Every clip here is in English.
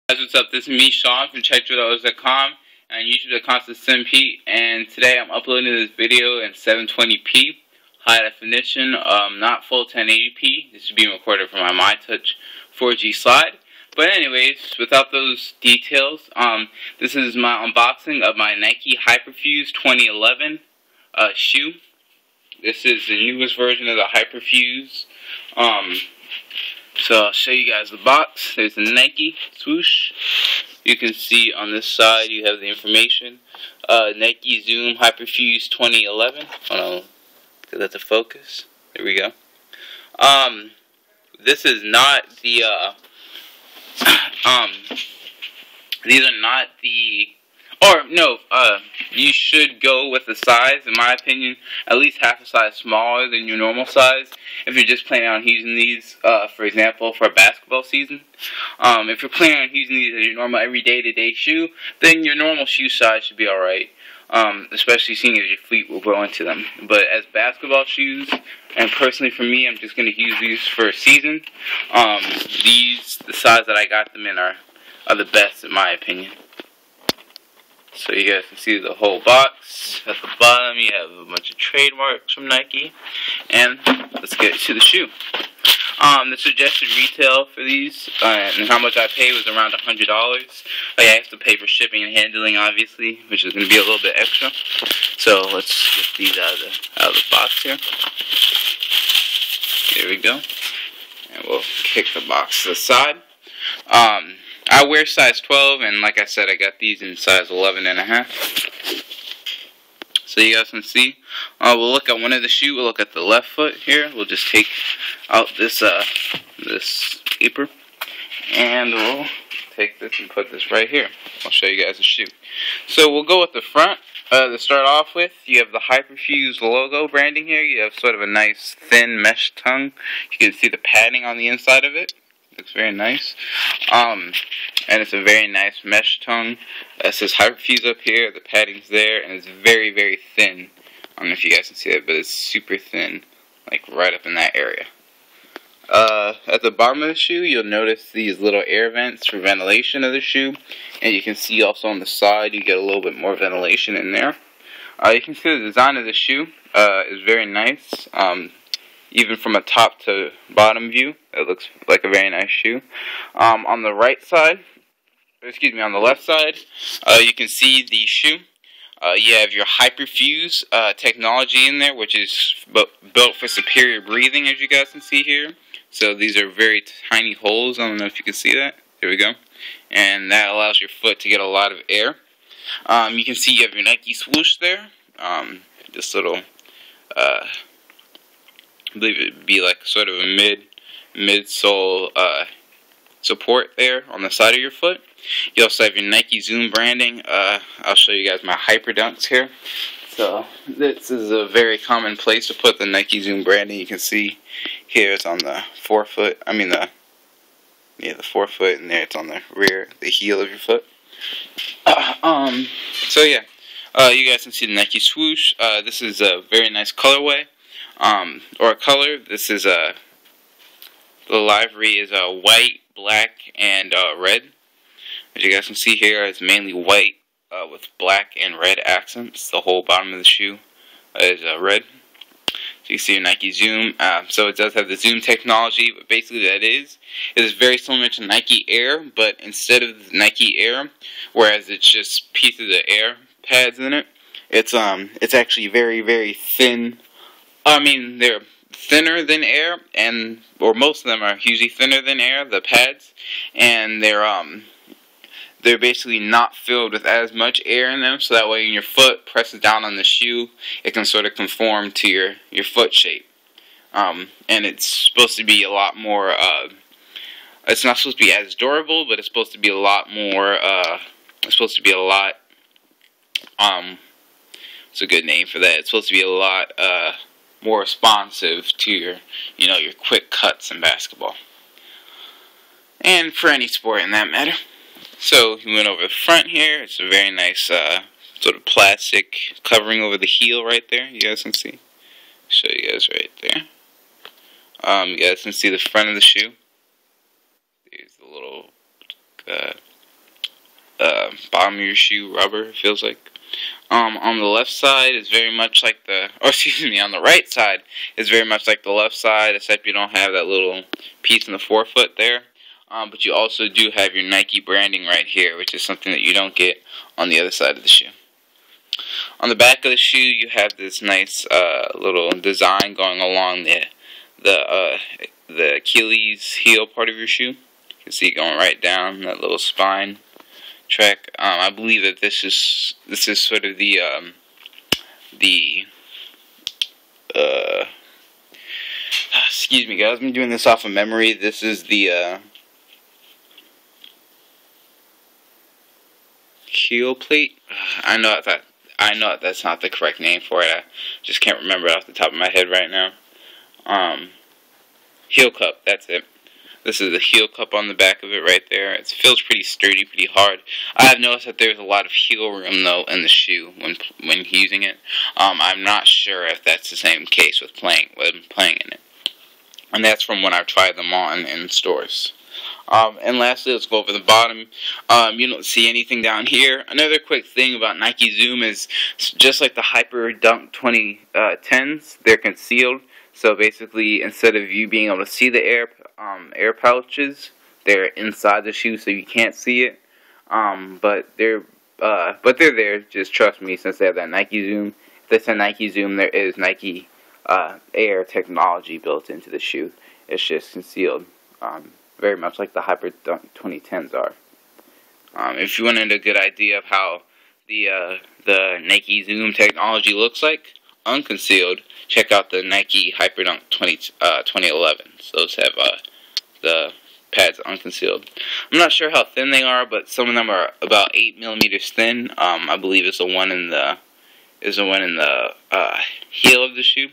Guys, what's up? This is me, Sean from CheckDrillDollars.com and YouTube.com/SMP, and today I'm uploading this video in 720p high definition, not full 1080p. This is being recorded from my MyTouch 4G slide. But anyways, without those details, this is my unboxing of my Nike Hyperfuse 2011 shoe. This is the newest version of the Hyperfuse. So I'll show you guys the box. There's the Nike swoosh. You can see on this side you have the information. Nike Zoom Hyperfuse 2011. Hold on, get that to focus. There we go. This is not the these are not the, or no, you should go with the size, in my opinion, at least half a size smaller than your normal size if you're just planning on using these, for example, for a basketball season. If you're planning on using these as your normal everyday-to-day shoe, then your normal shoe size should be alright, especially seeing as your feet will grow into them. But as basketball shoes, and personally for me, I'm just going to use these for a season. The size that I got them in are the best in my opinion. So you guys can see the whole box. At the bottom you have a bunch of trademarks from Nike. And let's get to the shoe. The suggested retail for these and how much I paid was around $100. I have to pay for shipping and handling, obviously, which is going to be a little bit extra. So let's get these out of the box here. There we go. And we'll kick the box to the side. I wear size 12, and like I said, I got these in size 11.5. So you guys can see. We'll look at one of the shoe. We'll look at the left foot here. We'll just take out this this paper, and we'll take this and put this right here. I'll show you guys the shoe. So we'll go with the front. To start off with, you have the Hyperfuse logo branding here. You have sort of a nice thin mesh tongue. You can see the padding on the inside of it. Looks very nice. And it's a very nice mesh tongue. It says Hyperfuse up here, the padding's there, and it's very, very thin. I don't know if you guys can see that, but it's super thin, like right up in that area. At the bottom of the shoe, you'll notice these little air vents for ventilation of the shoe. And you can see also on the side, you get a little bit more ventilation in there. You can see the design of the shoe is very nice. Even from a top to bottom view, it looks like a very nice shoe. On the right side, on the left side, you can see the shoe. You have your Hyperfuse technology in there, which is built for superior breathing, as you guys can see here. So these are very tiny holes. I don't know if you can see that. There we go. And that allows your foot to get a lot of air. You can see you have your Nike swoosh there. This little, I believe it would be like sort of a midsole support there on the side of your foot. You also have your Nike Zoom branding. I'll show you guys my Hyper Dunks here. So this is a very common place to put the Nike Zoom branding. You can see here it's on the forefoot. I mean the forefoot, and there it's on the rear, the heel of your foot. So yeah, you guys can see the Nike swoosh. This is a very nice colorway. Or color. This is the livery is white, black, and red. As you guys can see here, it's mainly white with black and red accents. The whole bottom of the shoe is red. So you see your Nike Zoom. So it does have the Zoom technology, but basically that it is very similar to Nike Air, but instead of Nike Air, whereas it's just pieces of air pads in it, it's actually very, very thin. I mean, they're thinner than air, or most of them are usually thinner than air, the pads, and they're basically not filled with as much air in them, so that way when your foot presses down on the shoe, it can sort of conform to your foot shape. And it's supposed to be a lot more, it's not supposed to be as durable, but it's supposed to be a lot more, it's a good name for that. It's supposed to be a lot, more responsive to your quick cuts in basketball. And for any sport in that matter. So, we went over the front here. It's a very nice sort of plastic covering over the heel right there. You guys can see. Show you guys right there. You guys can see the front of the shoe. There's the little bottom of your shoe rubber, it feels like. On the left side is very much like on the right side is very much like the left side, except you don't have that little piece in the forefoot there. But you also do have your Nike branding right here, which is something that you don't get on the other side of the shoe. On the back of the shoe, you have this nice little design going along the Achilles heel part of your shoe. You can see it going right down that little spine track. I believe that this is sort of excuse me guys, I'm doing this off of memory. This is the heel plate. I know that's not the correct name for it. I just can't remember it off the top of my head right now. Heel cup, that's it. This is the heel cup on the back of it right there. It feels pretty sturdy, pretty hard. I have noticed that there's a lot of heel room though in the shoe when using it. I'm not sure if that's the same case with playing in it. And that's from when I've tried them on in stores. And lastly, let's go over the bottom. You don't see anything down here. Another quick thing about Nike Zoom is just like the Hyper Dunk 2010s, they're concealed. So basically, instead of you being able to see the air pouches, they're inside the shoe, so you can't see it. But they're there. Just trust me, since they have that Nike Zoom. If they say Nike Zoom, there is Nike Air technology built into the shoe. It's just concealed, very much like the Hyper Dunk 2010s are. If you wanted a good idea of how the Nike Zoom technology looks like unconcealed, check out the Nike Hyperdunk 2011s. Those have the pads unconcealed. I'm not sure how thin they are, but some of them are about 8 millimeters thin. I believe it's the one in the heel of the shoe.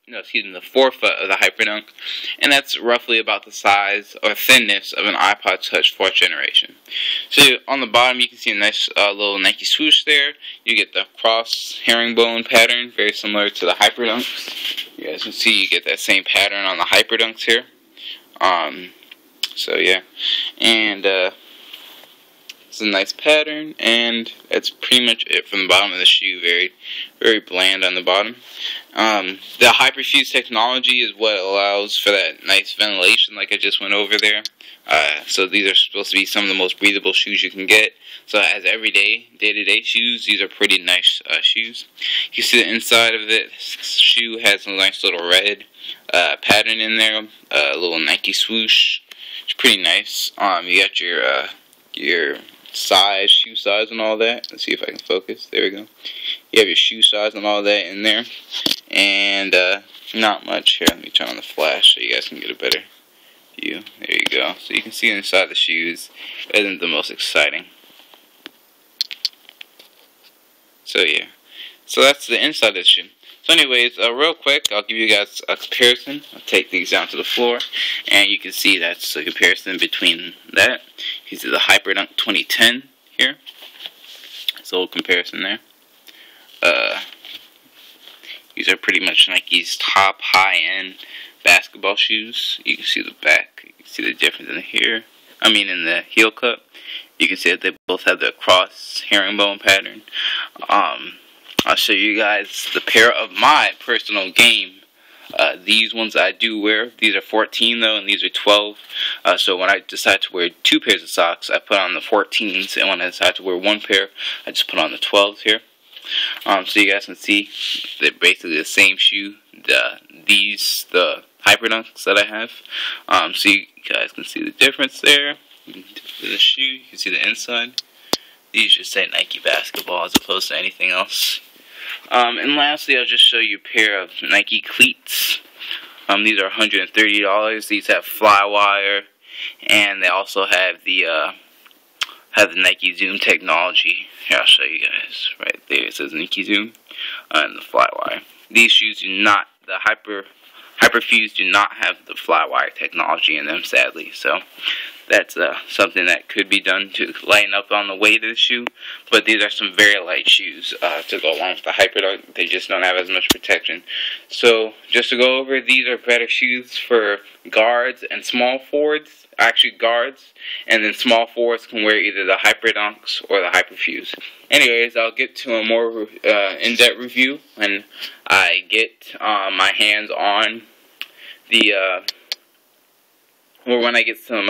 The forefoot of the Hyperdunk, and that's roughly about the size or thinness of an iPod Touch 4th generation. So on the bottom, you can see a nice little Nike swoosh there. You get the cross herringbone pattern, very similar to the Hyperdunks. You guys can see you get that same pattern on the Hyperdunks here. So yeah, and it's a nice pattern, and that's pretty much it from the bottom of the shoe. Very, very bland on the bottom. The Hyperfuse technology is what allows for that nice ventilation, like I just went over there. So these are supposed to be some of the most breathable shoes you can get. So as everyday, day-to-day shoes, these are pretty nice shoes. You can see the inside of this shoe has a nice little red pattern in there, a little Nike swoosh. It's pretty nice. You got your size, shoe size and all that. Let's see if I can focus. There we go. You have your shoe size and all that in there. And not much here. Let me turn on the flash so you guys can get a better view. There you go. So you can see inside the shoes. It isn't the most exciting. So yeah. So that's the inside of the shoe. So anyways, real quick, I'll give you guys a comparison. I'll take these down to the floor, and you can see that's a comparison between that. You can see the Hyperdunk 2010 here. It's a little comparison there. These are pretty much Nike's top high-end basketball shoes. You can see the back. You can see the difference in here. In the heel cup. You can see that they both have the cross herringbone pattern. I'll show you guys the pair of my personal game. These ones I do wear. These are 14 though, and these are 12. So when I decide to wear 2 pairs of socks, I put on the 14s, and when I decide to wear 1 pair, I just put on the 12s here. So you guys can see they're basically the same shoe. The Hyperdunks that I have. So you guys can see the difference there. The shoe, you can see the inside. These just say Nike basketball as opposed to anything else. And lastly, I'll just show you a pair of Nike cleats. These are $130. These have Flywire, and they also have the Nike Zoom technology. Here, I'll show you guys. Right there, it says Nike Zoom and the Flywire. These shoes do not, the Hyperfuse do not have the Flywire technology in them, sadly. So that's something that could be done to lighten up on the weight of the shoe. But these are some very light shoes to go along with the Hyperdunk. They just don't have as much protection. So just to go over, these are better shoes for guards and small forwards. Actually guards, and then small forwards can wear either the Hyperdunks or the Hyperfuse. Anyways, I'll get to a more in-depth review when I get my hands on the, or when I get some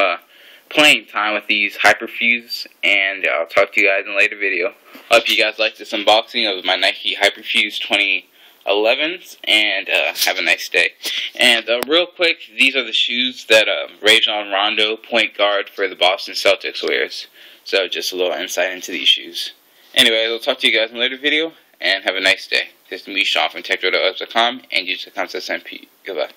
playing time with these Hyperfuse, and I'll talk to you guys in a later video. I hope you guys liked this unboxing of my Nike Hyperfuse 2011s, and have a nice day. And real quick, these are the shoes that Rajon Rondo, point guard for the Boston Celtics, wears. So just a little insight into these shoes. Anyway, I'll talk to you guys in a later video, and have a nice day. This is me, Sean from TechRoto.com, and use the concept SMP. Goodbye.